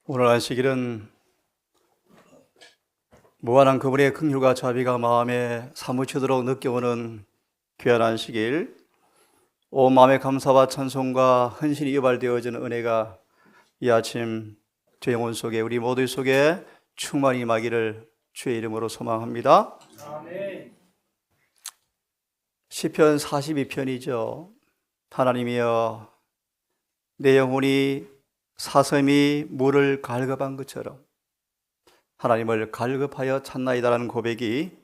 오늘 안식일은 무한한 그분의 긍휼과 자비가 마음에 사무치도록 느껴오는 귀한 안식일, 온 마음의 감사와 찬송과 헌신이 유발되어지는 은혜가 이 아침 제 영혼 속에 우리 모두 속에 충만히 임하기를 주의 이름으로 소망합니다. 아멘. 시편 42편이죠. 하나님이여, 내 영혼이 사슴이 물을 갈급한 것처럼 하나님을 갈급하여 찾나이다라는 고백이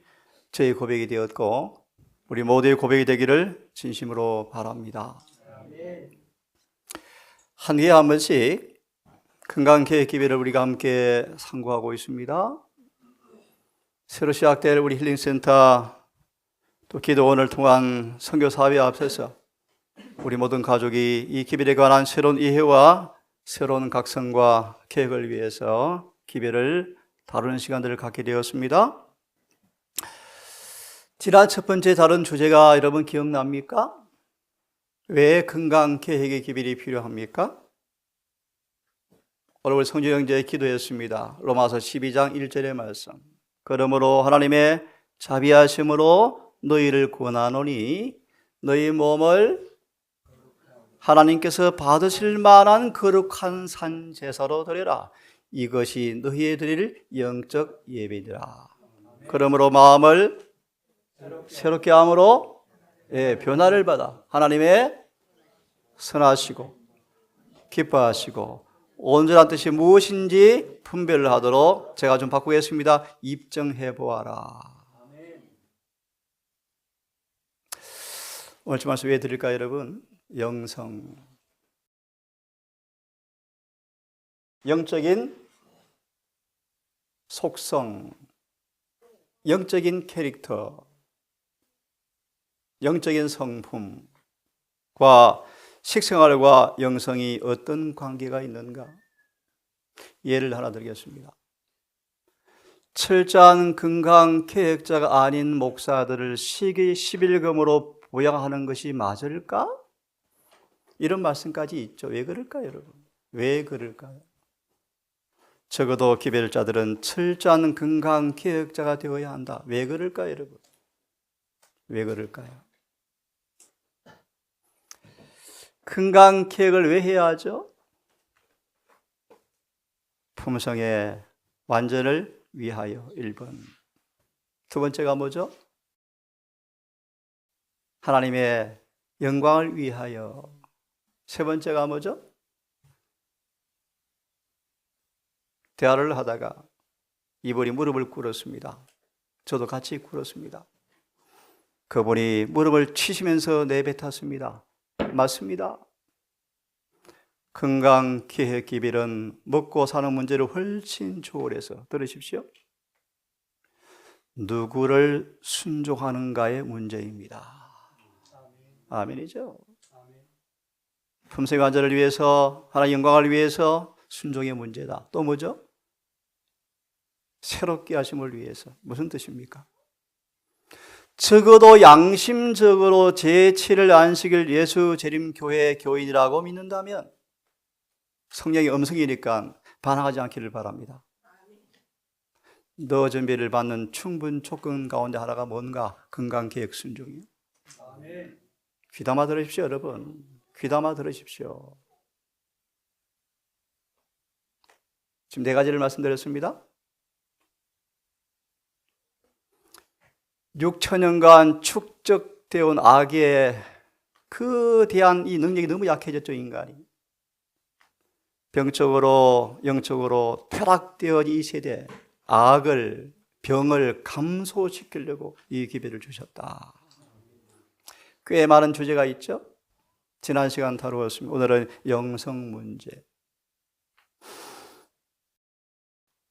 저의 고백이 되었고 우리 모두의 고백이 되기를 진심으로 바랍니다. 한 해에 한 번씩 건강계획 기회를 우리가 함께 상고하고 있습니다. 새로 시작될 우리 힐링센터 또 기도원을 통한 선교 사업에 앞서서 우리 모든 가족이 이 기별에 관한 새로운 이해와 새로운 각성과 계획을 위해서 기별을 다루는 시간들을 갖게 되었습니다. 지난 첫 번째 다룬 주제가 여러분 기억납니까? 왜 건강 계획의 기별이 필요합니까? 오늘 성주 형제 기도했습니다. 로마서 12장 1절의 말씀. 그러므로 하나님의 자비하심으로 너희를 구원하노니 너희 몸을 하나님께서 받으실 만한 거룩한 산 제사로 드려라. 이것이 너희의 드릴 영적 예배니라. 그러므로 마음을 새롭게 함으로 변화를 받아 하나님의 선하시고 기뻐하시고 온전한 뜻이 무엇인지 분별을 하도록 제가 좀 바꾸겠습니다. 입증해 보아라. 오늘 좀 말씀 왜 드릴까요, 여러분? 영성, 영적인 속성, 영적인 캐릭터, 영적인 성품과 식생활과 영성이 어떤 관계가 있는가? 예를 하나 드리겠습니다. 철저한 건강 계획자가 아닌 목사들을 시기 11금으로 부양하는 것이 맞을까? 이런 말씀까지 있죠. 왜 그럴까요, 여러분? 왜 그럴까요? 적어도 기별자들은 철저한 건강 계획자가 되어야 한다. 왜 그럴까요, 여러분? 왜 그럴까요? 건강 계획을 왜 해야 하죠? 품성의 완전을 위하여 1번. 두 번째가 뭐죠? 하나님의 영광을 위하여. 세 번째가 뭐죠? 대화를 하다가 이분이 무릎을 꿇었습니다. 저도 같이 꿇었습니다. 그분이 무릎을 치시면서 내뱉었습니다. 맞습니다. 건강 계획 기별은 먹고 사는 문제를 훨씬 초월해서, 들으십시오, 누구를 순종하는가의 문제입니다. 아멘이죠. 품성의 완전을 위해서, 하나님의 영광을 위해서 순종의 문제다. 또 뭐죠? 새롭게 하심을 위해서. 무슨 뜻입니까? 적어도 양심적으로 제7일 안식일 예수 재림 교회 교인이라고 믿는다면 성령의 음성이니까 반항하지 않기를 바랍니다. 너 준비를 받는 충분 조건 가운데 하나가 뭔가? 건강계획 순종이요. 귀담아 들으십시오, 여러분. 귀담아 들으십시오. 지금 네 가지를 말씀드렸습니다. 6천년간 축적되어 온 악의 그 대한 이 능력이 너무 약해졌죠, 인간이. 병적으로 영적으로 퇴락되어 이 세대 악을, 병을 감소시키려고 이 기별을 주셨다. 꽤 많은 주제가 있죠. 지난 시간 다루었습니다. 오늘은 영성 문제.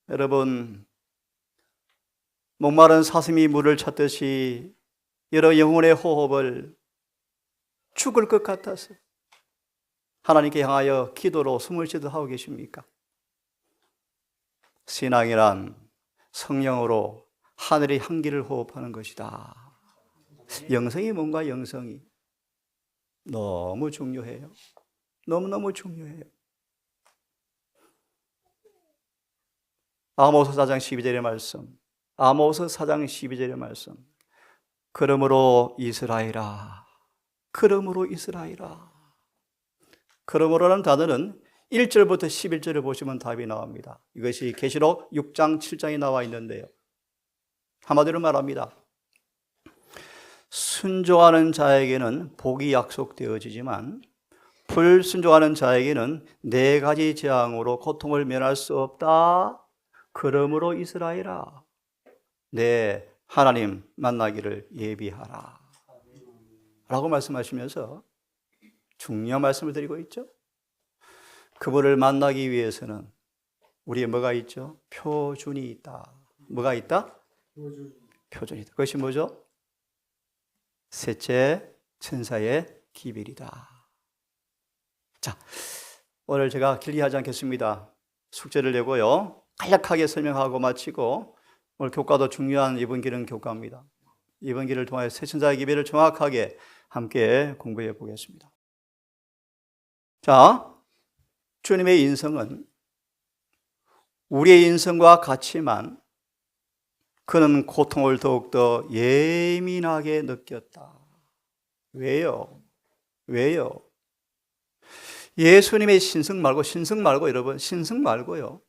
여러분, 목마른 사슴이 물을 찾듯이 여러 영혼의 호흡을 죽을 것 같아서 하나님께 향하여 기도로 숨을 쉬듯 하고 계십니까? 신앙이란 성령으로 하늘의 향기를 호흡하는 것이다. 영성이 뭔가? 영성이 너무 중요해요. 너무너무 중요해요. 아모스 4장 12절의 말씀. 아모스 4장 12절의 말씀. 그러므로 이스라엘아. 그러므로 이스라엘아. 그러므로라는 단어는 1절부터 11절을 보시면 답이 나옵니다. 이것이 계시록 6장 7장에 나와 있는데요. 한마디로 말합니다. 순종하는 자에게는 복이 약속되어지지만 불순종하는 자에게는 네 가지 재앙으로 고통을 면할 수 없다. 그러므로 이스라엘아, 내 하나님 만나기를 예비하라 라고 말씀하시면서 중요한 말씀을 드리고 있죠. 그분을 만나기 위해서는 우리의 뭐가 있죠? 표준이 있다. 뭐가 있다? 표준이 있다. 그것이 뭐죠? 셋째 천사의 기별이다. 자, 오늘 제가 길게 하지 않겠습니다. 숙제를 내고요. 간략하게 설명하고 마치고 오늘 교과도 중요한 이번 길은 교과입니다. 이번 길을 통하여 세 천사의 기별을 정확하게 함께 공부해 보겠습니다. 자, 주님의 인성은 우리의 인성과 같지만 그는 고통을 더욱더 예민하게 느꼈다. 왜요? 왜요? 예수님의 신성 말고 여러분, 신성 말고요.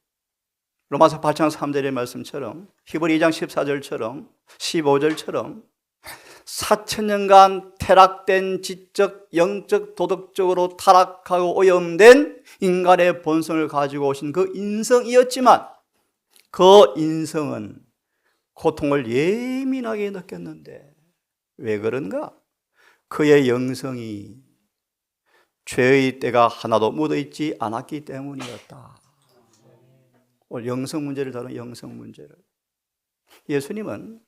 로마서 8장 3절의 말씀처럼, 히브리 2장 14절처럼, 15절처럼 4,000년간 타락된 지적, 영적, 도덕적으로 타락하고 오염된 인간의 본성을 가지고 오신 그 인성이었지만 그 인성은 고통을 예민하게 느꼈는데 왜 그런가? 그의 영성이 죄의 때가 하나도 묻어있지 않았기 때문이었다. 오늘 영성 문제를 다룬 영성 문제를. 예수님은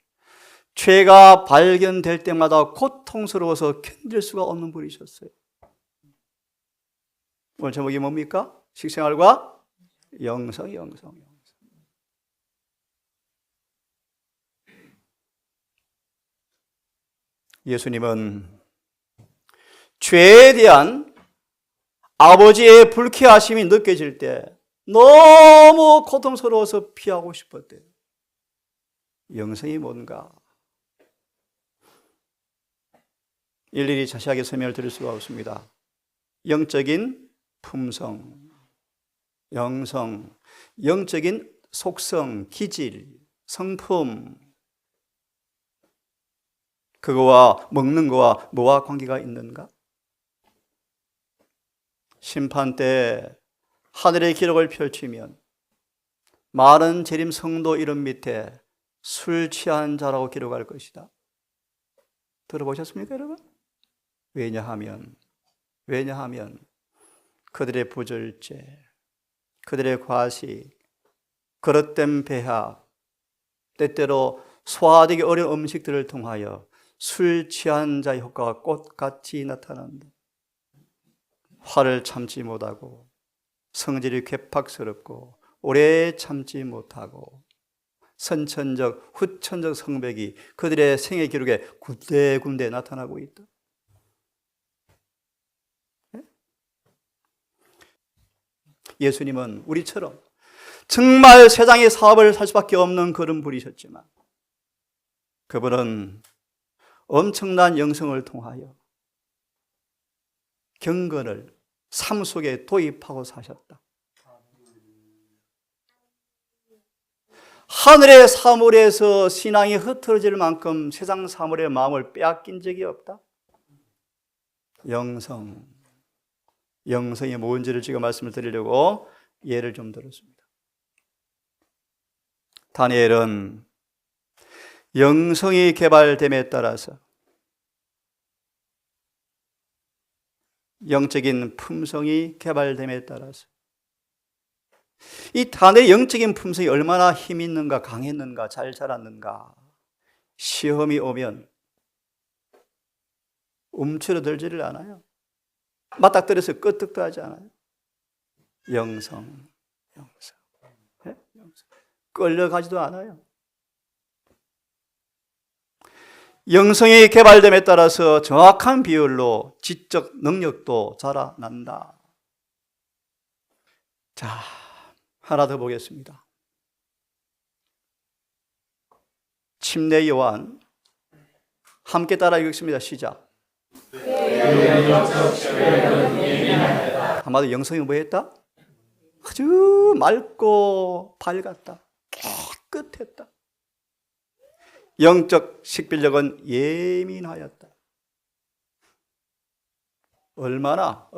죄가 발견될 때마다 고통스러워서 견딜 수가 없는 분이셨어요. 오늘 제목이 뭡니까? 식생활과 영성. 예수님은 죄에 대한 아버지의 불쾌하심이 느껴질 때 너무 고통스러워서 피하고 싶었대요. 영성이 뭔가? 일일이 자세하게 설명을 드릴 수가 없습니다. 영적인 품성, 영성, 영적인 속성, 기질, 성품, 그거와 먹는 거와 뭐와 관계가 있는가? 심판 때 하늘의 기록을 펼치면 많은 재림 성도 이름 밑에 술 취한 자라고 기록할 것이다. 들어보셨습니까, 여러분? 왜냐하면 그들의 부절제, 그들의 과식, 그릇된 배합, 때때로 소화하기 어려운 음식들을 통하여 술 취한 자의 효과가 꽃같이 나타난다. 화를 참지 못하고 성질이 괴팍스럽고 오래 참지 못하고 선천적, 후천적 성벽이 그들의 생애 기록에 군데군데 나타나고 있다. 예수님은 우리처럼 정말 세상의 사업을 살 수밖에 없는 그런 분이셨지만 그분은 엄청난 영성을 통하여 경건을 삶 속에 도입하고 사셨다. 하늘의 사물에서 신앙이 흐트러질 만큼 세상 사물의 마음을 빼앗긴 적이 없다. 영성이 뭔지를 지금 말씀을 드리려고 예를 좀 들었습니다. 다니엘은 영성이 개발됨에 따라서 영적인 품성이 개발됨에 따라서 이 다니엘의 영적인 품성이 얼마나 힘 있는가, 강했는가, 잘 자랐는가. 시험이 오면 움츠러들지를 않아요. 맞닥뜨려서 끄떡도 하지 않아요. 영성. 네? 끌려가지도 않아요. 영성이 개발됨에 따라서 정확한 비율로 지적 능력도 자라난다. 자, 하나 더 보겠습니다. 침례 요한 함께 따라 읽겠습니다. 시작. 아마도 영성이 뭐 했다? 아주 맑고 밝았다. 깨끗했다. 영적 식별력은 예민하였다. 얼마나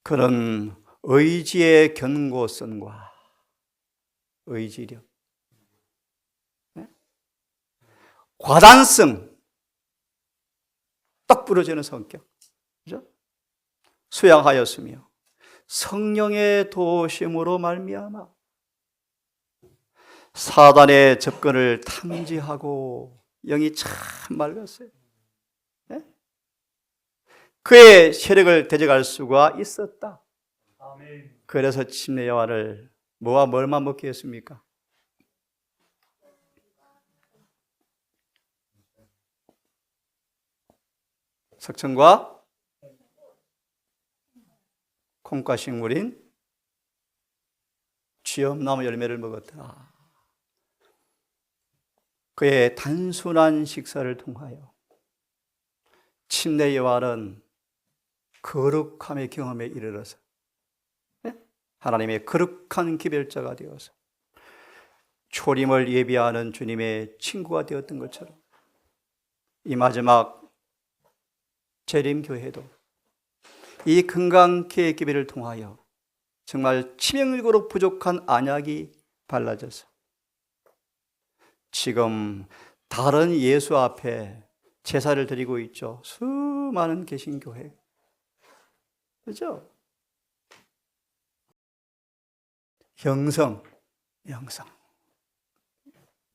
그런 의지의 견고성과 의지력, 과단성, 딱 부러지는 성격, 그죠? 수양하였으며 성령의 도심으로 말미암아 사단의 접근을 탐지하고 영이 참 맑았어요. 네? 그의 세력을 대적할 수가 있었다. 그래서 침례 요한을 뭐와 뭘만 먹게 했습니까? 석청과 콩과 식물인 쥐엄나무 열매를 먹었다. 그의 단순한 식사를 통하여 침례 요한은 거룩함의 경험에 이르러서 하나님의 거룩한 기별자가 되어서 초림을 예비하는 주님의 친구가 되었던 것처럼 이 마지막 재림교회도 이 금강케의 기별을 통하여 정말 치명적으로 부족한 안약이 발라져서 지금 다른 예수 앞에 제사를 드리고 있죠. 수많은 개신교회. 그렇죠? 형성.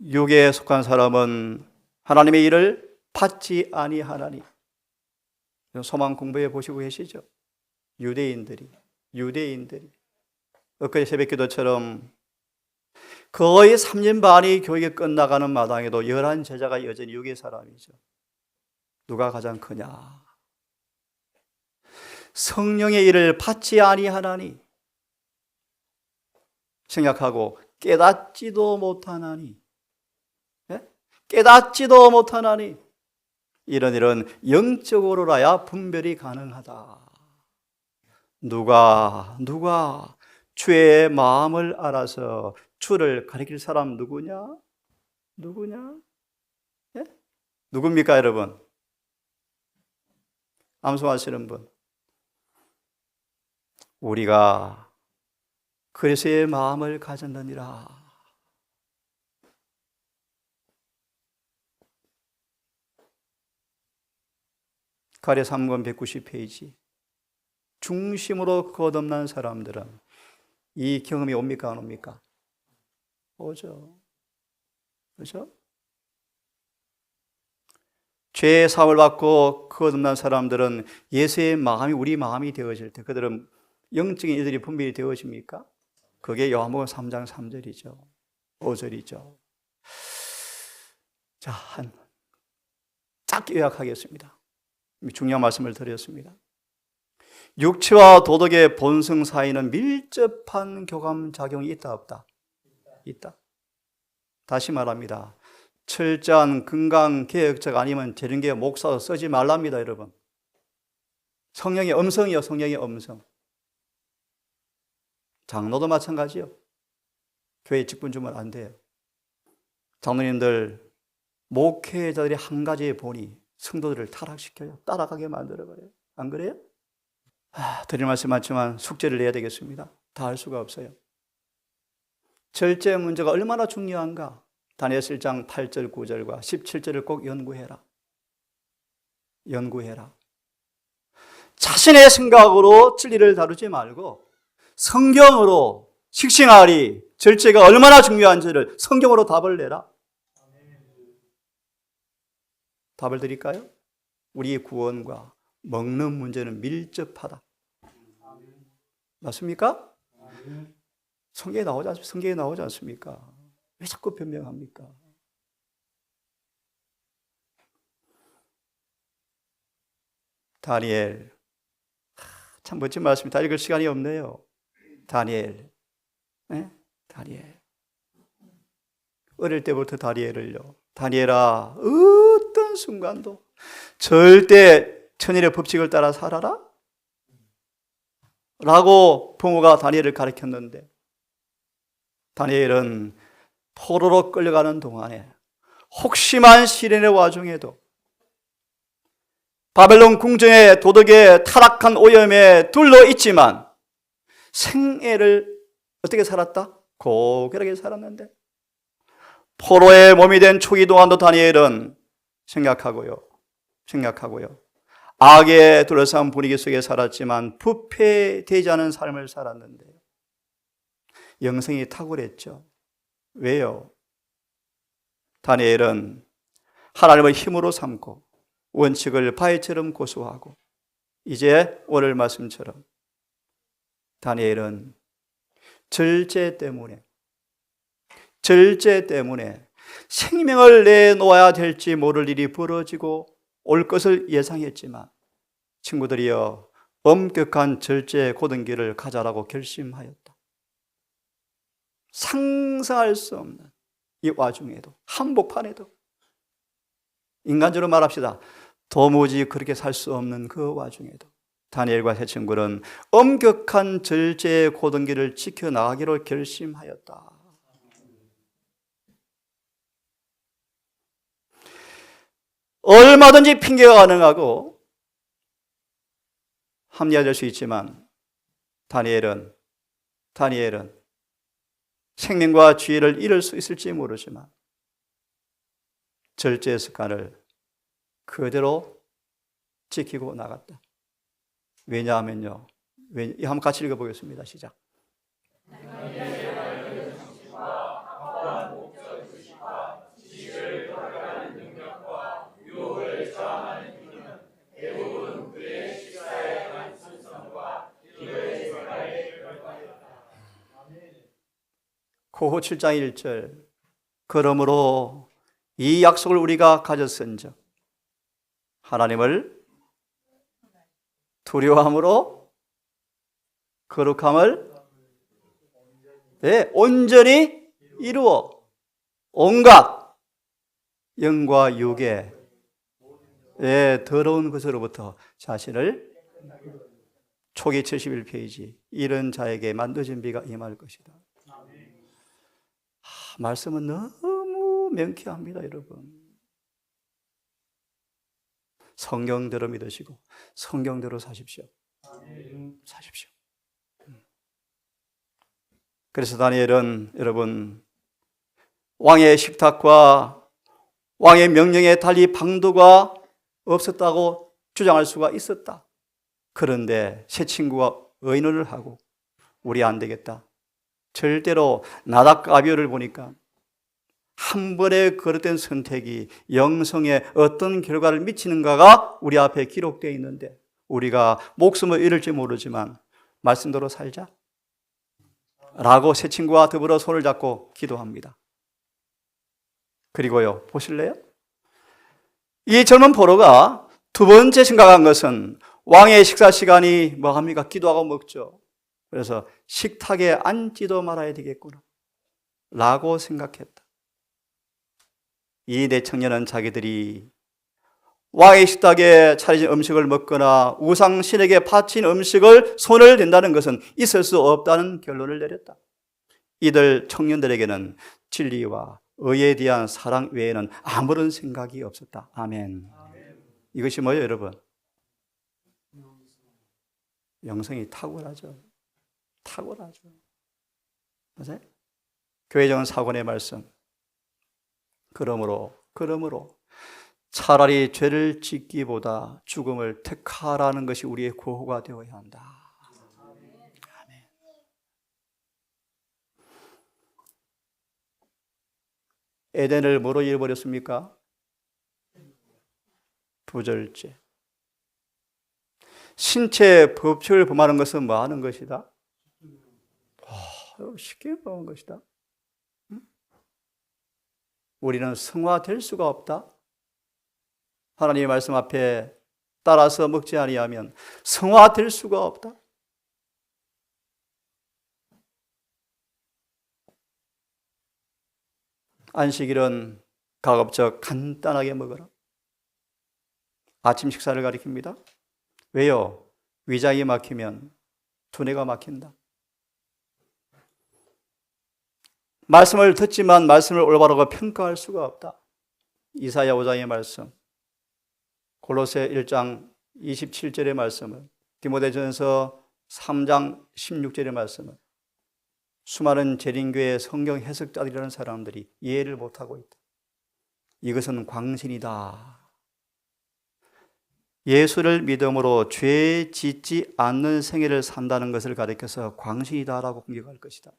육에 속한 사람은 하나님의 일을 받지 아니하나니. 소망 공부해 보시고 계시죠? 유대인들이 엊그제 새벽기도처럼 거의 3년 반이 교육이 끝나가는 마당에도 11제자가 여전히 육의 사람이죠. 누가 가장 크냐? 성령의 일을 받지 아니하나니 생각하고 깨닫지도 못하나니 이런 영적으로라야 분별이 가능하다. 누가 주의 마음을 알아서 주를 가리킬 사람 누구냐? 예? 누굽니까 여러분? 암송하시는 분. 우리가 그리스도의 마음을 가졌느니라. 가래 3권 190페이지. 중심으로 거듭난 사람들은 이 경험이 옵니까 안 옵니까? 오죠. 그렇죠? 죄의 사함을 받고 거듭난 사람들은 예수의 마음이 우리 마음이 되어질 때 그들은 영적인 일들이 분별이 되어집니까? 그게 요한복음 3장 3절이죠. 5절이죠. 자, 짧게 요약하겠습니다. 중요한 말씀을 드렸습니다. 육체와 도덕의 본성 사이는 밀접한 교감작용이 있다 없다? 있다. 다시 말합니다. 철저한 건강개혁자가 아니면 재림교회 목사 쓰지 말랍니다, 여러분. 성령의 음성이요, 성령의 음성. 장로도 마찬가지요. 교회 직분 주면 안 돼요. 장로님들, 목회자들이 한 가지의 본이 성도들을 타락시켜요. 따라가게 만들어버려요. 안 그래요? 드릴 말씀 많지만 숙제를 내야 되겠습니다. 다 할 수가 없어요. 절제 문제가 얼마나 중요한가? 다니엘 7장 8절 9절과 17절을 꼭 연구해라. 자신의 생각으로 진리를 다루지 말고 성경으로 식신하리, 절제가 얼마나 중요한지를 성경으로 답을 내라. 답을 드릴까요? 우리의 구원과 먹는 문제는 밀접하다. 맞습니까? 성경에 나오지 않습니까? 왜 자꾸 변명합니까? 다니엘, 참 멋진 말씀이 다 읽을 시간이 없네요. 다니엘. 어릴 때부터 다니엘아, 어떤 순간도 절대 천일의 법칙을 따라 살아라 라고 부모가 다니엘을 가르쳤는데, 다니엘은 포로로 끌려가는 동안에 혹심한 시련의 와중에도 바벨론 궁정의 도덕의 타락한 오염에 둘러 있지만 생애를 어떻게 살았다? 고결하게 살았는데, 포로의 몸이 된 초기 동안도 다니엘은 생각하고요. 악에 둘러싼 분위기 속에 살았지만 부패되지 않은 삶을 살았는데 영성이 탁월했죠. 왜요? 다니엘은 하나님을 힘으로 삼고 원칙을 바위처럼 고수하고, 이제 오늘 말씀처럼 다니엘은 절제 때문에 생명을 내놓아야 될지 모를 일이 벌어지고 올 것을 예상했지만, 친구들이여, 엄격한 절제 고등기를 가자라고 결심하였다. 상상할 수 없는 이 와중에도, 한복판에도, 인간적으로 말합시다, 도무지 그렇게 살 수 없는 그 와중에도 다니엘과 세 친구는 엄격한 절제 고등기를 지켜나가기로 결심하였다. 얼마든지 핑계가 가능하고 합리화될 수 있지만 다니엘은 생명과 지혜를 잃을 수 있을지 모르지만 절제 습관을 그대로 지키고 나갔다. 왜냐하면요, 한번 같이 읽어보겠습니다. 시작. 고호 7장 1절. 그러므로 이 약속을 우리가 가졌은즉 하나님을 두려워함으로 거룩함을 온전히 이루어 온갖 영과 육의 더러운 것으로부터 자신을, 초기 71페이지, 이런 자에게 만드신 비가 임할 것이다. 말씀은 너무 명쾌합니다, 여러분. 성경대로 믿으시고 성경대로 사십시오. 그래서 다니엘은, 여러분, 왕의 식탁과 왕의 명령에 달리 방도가 없었다고 주장할 수가 있었다. 그런데 새 친구가 의논을 하고, 우리 안 되겠다, 절대로 나답과 아비후를 보니까 한 번에 거듭된 선택이 영성에 어떤 결과를 미치는가가 우리 앞에 기록되어 있는데, 우리가 목숨을 잃을지 모르지만 말씀대로 살자 라고 새 친구와 더불어 손을 잡고 기도합니다. 그리고요, 보실래요? 이 젊은 포로가 두 번째 생각한 것은 왕의 식사 시간이 뭐합니까? 기도하고 먹죠. 그래서 식탁에 앉지도 말아야 되겠구나 라고 생각했다. 이 네 청년은 자기들이 왕의 식탁에 차려진 음식을 먹거나 우상신에게 바친 음식을 손을 댄다는 것은 있을 수 없다는 결론을 내렸다. 이들 청년들에게는 진리와 의에 대한 사랑 외에는 아무런 생각이 없었다. 아멘. 이것이 뭐예요, 여러분? 영성이 탁월하죠. 맞아요? 교회정은 사권의 말씀. 그러므로 차라리 죄를 짓기보다 죽음을 택하라는 것이 우리의 구호가 되어야 한다. 아멘. 에덴을 뭐로 잃어버렸습니까? 부절제. 신체 법칙을 범하는 것은 뭐 하는 것이다? 쉽게 범하는 것이다. 우리는 성화될 수가 없다. 하나님의 말씀 앞에 따라서 먹지 아니하면 성화될 수가 없다. 안식일은 가급적 간단하게 먹어라. 아침 식사를 가리킵니다. 왜요? 위장이 막히면 두뇌가 막힌다. 말씀을 듣지만 말씀을 올바르고 평가할 수가 없다. 이사야 5장의 말씀, 골로새 1장 27절의 말씀을, 디모데전서 3장 16절의 말씀을 수많은 재림교회 성경 해석자들이라는 사람들이 이해를 못하고 있다. 이것은 광신이다. 예수를 믿음으로 죄 짓지 않는 생애를 산다는 것을 가리켜서 광신이다라고 공격할 것이다.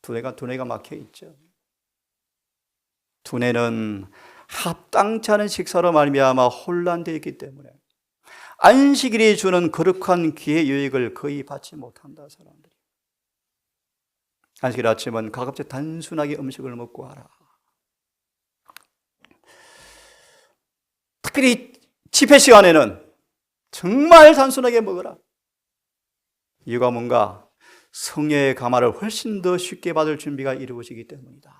두뇌가 막혀 있죠. 두뇌는 합당치 않은 식사로 말미암아 혼란되어 있기 때문에 안식일이 주는 거룩한 기회 유익을 거의 받지 못한다. 사람들이 안식일 아침은 가급적 단순하게 음식을 먹고 하라. 특별히 집회 시간에는 정말 단순하게 먹어라. 이유가 뭔가? 성령의 감화를 훨씬 더 쉽게 받을 준비가 이루어지기 때문이다.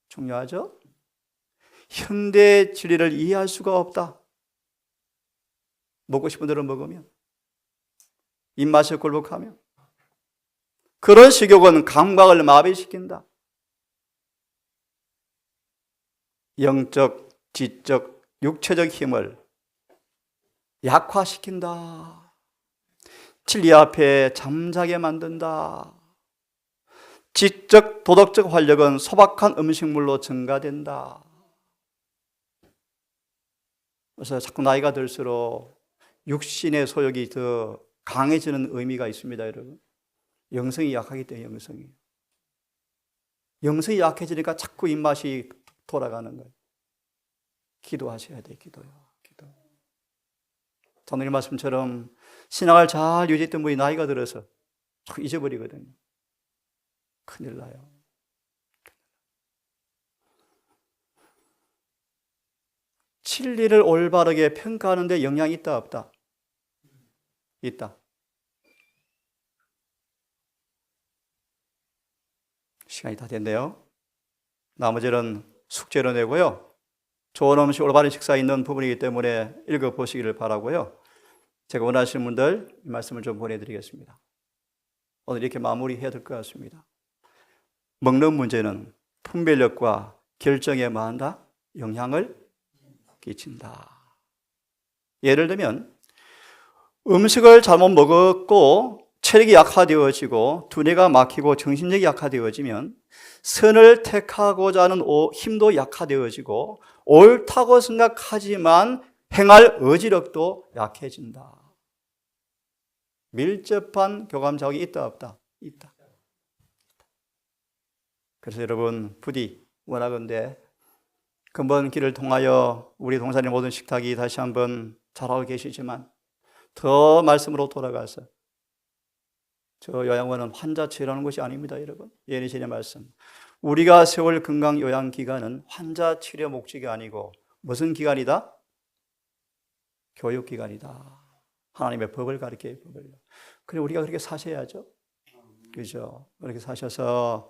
중요하죠? 현대 진리를 이해할 수가 없다. 먹고 싶은 대로 먹으면, 입맛에 굴복하면, 그런 식욕은 감각을 마비시킨다. 영적, 지적, 육체적 힘을 약화시킨다. 진리 앞에 잠자게 만든다. 지적, 도덕적 활력은 소박한 음식물로 증가된다. 그래서 자꾸 나이가 들수록 육신의 소욕이 더 강해지는 의미가 있습니다, 여러분. 영성이 약하기 때문에 영성이 약해지니까 자꾸 입맛이 돌아가는 거예요. 기도하셔야 돼요, 기도요. 오늘 말씀처럼 신앙을 잘 유지했던 분이 나이가 들어서 자꾸 잊어버리거든요. 큰일 나요. 진리를 올바르게 평가하는 데 영향이 있다, 없다? 있다. 시간이 다 됐네요. 나머지는 숙제로 내고요. 좋은 음식, 올바른 식사 있는 부분이기 때문에 읽어보시기를 바라고요. 제가 원하시는 분들 이 말씀을 좀 보내드리겠습니다. 오늘 이렇게 마무리해야 될 것 같습니다. 먹는 문제는 분별력과 결정에 뭐한다? 영향을 끼친다. 예를 들면 음식을 잘못 먹었고 체력이 약화되어지고 두뇌가 막히고 정신력이 약화되어지면 선을 택하고자 하는 힘도 약화되어지고 옳다고 생각하지만 행할 의지력도 약해진다. 밀접한 교감 자극이 있다, 없다? 있다. 그래서 여러분 부디 원하건대 근본 길을 통하여 우리 동산의 모든 식탁이 다시 한번 잘하고 계시지만 더 말씀으로 돌아가서 저 요양원은 환자 치료하는 것이 아닙니다, 여러분. 예언의 말씀. 우리가 세월 건강 요양 기관은 환자 치료 목적이 아니고 무슨 기관이다? 교육 기관이다. 하나님의 법을 가르쳐요, 법을요. 그래 우리가 그렇게 사셔야죠. 그죠? 그렇게 사셔서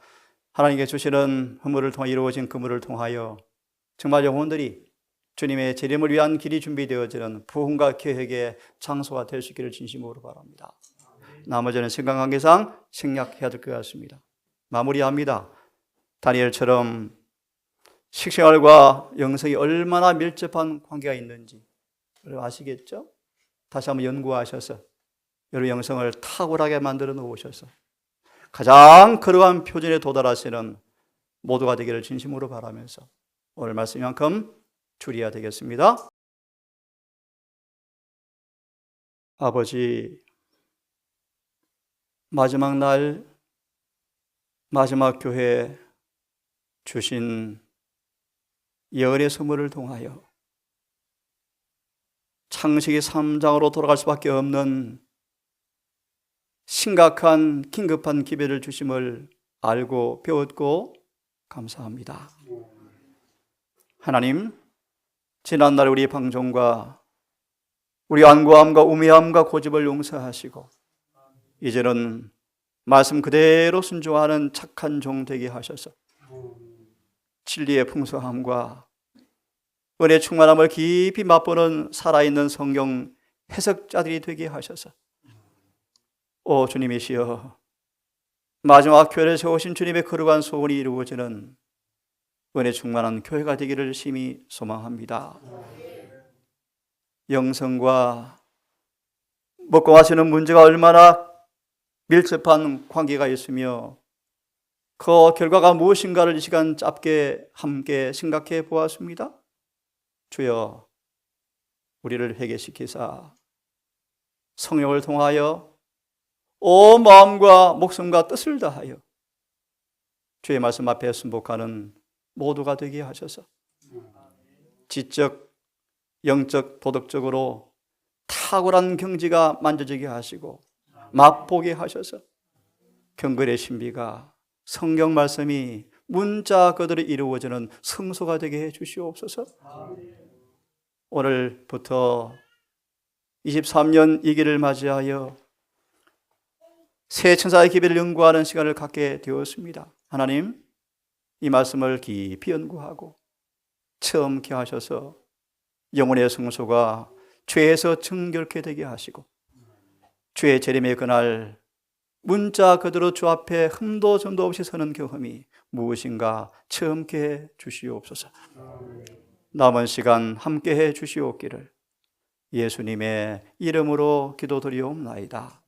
하나님께 주시는 허물을 통해 이루어진 그물을 통하여 정말 영혼들이 주님의 재림을 위한 길이 준비되어지는 부흥과 계획의 장소가 될 수 있기를 진심으로 바랍니다. 나머지는 생각관계상 생략해야 될 것 같습니다. 마무리합니다. 다니엘처럼 식생활과 영성이 얼마나 밀접한 관계가 있는지 여러분 아시겠죠? 다시 한번 연구하셔서 여러분 영성을 탁월하게 만들어 놓으셔서 가장 거룩한 표준에 도달하시는 모두가 되기를 진심으로 바라면서 오늘 말씀만큼 줄여야 되겠습니다. 아버지, 마지막 날, 마지막 교회 주신 예언의 선물을 통하여 창세기 3장으로 돌아갈 수밖에 없는 심각한 긴급한 기회를 주심을 알고 배웠고 감사합니다. 하나님, 지난날 우리 방종과 우리 안구함과 우매함과 고집을 용서하시고 이제는 말씀 그대로 순종하는 착한 종 되게 하셔서 진리의 풍성함과 은혜 충만함을 깊이 맛보는 살아있는 성경 해석자들이 되게 하셔서 오 주님이시여, 마지막 교회를 세우신 주님의 거룩한 소원이 이루어지는 은혜 충만한 교회가 되기를 심히 소망합니다. 영성과 먹고 마시는 문제가 얼마나 밀접한 관계가 있으며 그 결과가 무엇인가를 이 시간 짧게 함께 생각해 보았습니다. 주여, 우리를 회개시키사 성령을 통하여 온 마음과 목숨과 뜻을 다하여 주의 말씀 앞에 순복하는 모두가 되게 하셔서 지적, 영적, 도덕적으로 탁월한 경지가 만져지게 하시고 맛보게 하셔서 경건의 신비가 성경 말씀이 문자 그대로 이루어지는 성소가 되게 해 주시옵소서. 오늘부터 23년 이 길을 맞이하여 새 천사의 기별을 연구하는 시간을 갖게 되었습니다. 하나님, 이 말씀을 깊이 연구하고 체험케 하셔서 영혼의 성소가 죄에서 정결케 되게 하시고 주의 재림의 그날 문자 그대로 주 앞에 흠도 점도 없이 서는 경험이 무엇인가 체험케 해 주시옵소서. 남은 시간 함께 해 주시옵기를 예수님의 이름으로 기도드리옵나이다.